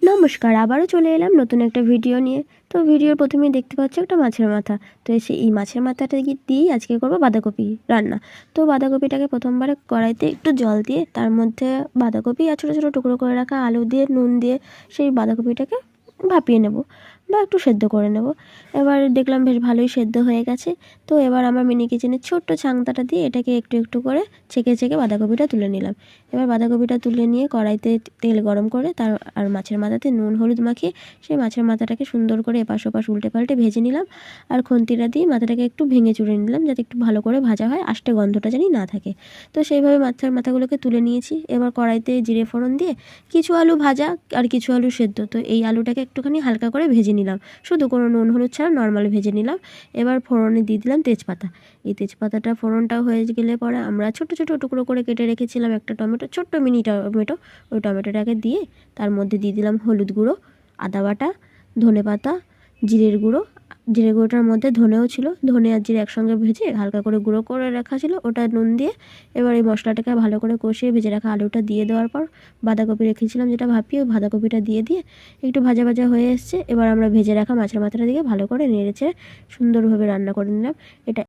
নমস্কার, আবারও চলে এলাম নতুন একটা ভিডিও নিয়ে। তো ভিডিওর প্রথমেই দেখতে পাচ্ছ একটা মাছের মাথা। তো এই মাছের মাথাটা দিয়েই আজকে করব বাঁধাকপি রান্না। তো বাঁধাকপিটাকে প্রথমবারে কড়াইতে একটু জল দিয়ে তার মধ্যে বাঁধাকপি আর ছোটো ছোটো টুকরো করে রাখা আলু দিয়ে নুন দিয়ে সেই বাঁধাকপিটাকে ভাপিয়ে নেব বা একটু সেদ্ধ করে নেব। এবার দেখলাম বেশ ভালোই সেদ্ধ হয়ে গেছে। তো এবার আমার মিনি কিচেনের ছোট্ট ছাংটাটা দিয়ে এটাকে একটু একটু করে ছেঁকে ছেঁকে বাঁধাকপিটা তুলে নিলাম। এবার বাঁধাকপিটা তুলে নিয়ে কড়াইতে তেল গরম করে আর মাছের মাথাতে নুন হলুদ মাখিয়ে সেই মাছের মাথাটাকে সুন্দর করে এপাশ ওপাশ উল্টে পাল্টে ভেজে নিলাম। আর খুন্তিটা দিয়ে মাথাটাকে একটু ভেঙে চুড়ে নিলাম যাতে একটু ভালো করে ভাজা হয়, আষ্টে গন্ধটা জানি না থাকে। তো সেইভাবে মাথাগুলোকে তুলে নিয়েছি। এবার কড়াইতে জিরে ফোড়ন দিয়ে কিছু আলু ভাজা আর কিছু আলু সেদ্ধ, তো এই আলুটাকে একটুখানি হালকা করে ভেজে নিলাম, শুধু কোনো নুন হলুদ ছাড়া নর্মাল ভেজে নিলাম। এবার ফোড়নে দিয়ে দিলাম তেজপাতা। এই তেজপাতাটা ফোড়নটাও হয়ে গেলে পরে আমরা ছোটো ছোটো টুকরো করে কেটে রেখেছিলাম একটা টমেটো, ছোট্ট মিনি টমেটো, ওই টমেটোটাকে দিয়ে তার মধ্যে দিয়ে দিলাম হলুদ গুঁড়ো, আদা বাটা, ধনে পাতা, জিরের গুঁড়ো। জিরে গুঁড়োটার মধ্যে ধনেও ছিল, ধনে আর জিরে একসঙ্গে ভেজে হালকা করে গুঁড়ো করে রাখা ছিল, ওটা নুন দিয়ে এবার এই মশলাটাকে ভালো করে কষিয়ে ভেজে রাখা আলুটা দিয়ে দেওয়ার পর বাঁধাকপি রেখেছিলাম যেটা ভাপিয়ে, ওই বাঁধাকপিটা দিয়ে একটু ভাজা ভাজা হয়ে এসছে। এবার আমরা ভেজে রাখা মাছের মাথাটা দিয়ে ভালো করে নেড়েচেড়ে সুন্দরভাবে রান্না করে নিলাম। এটা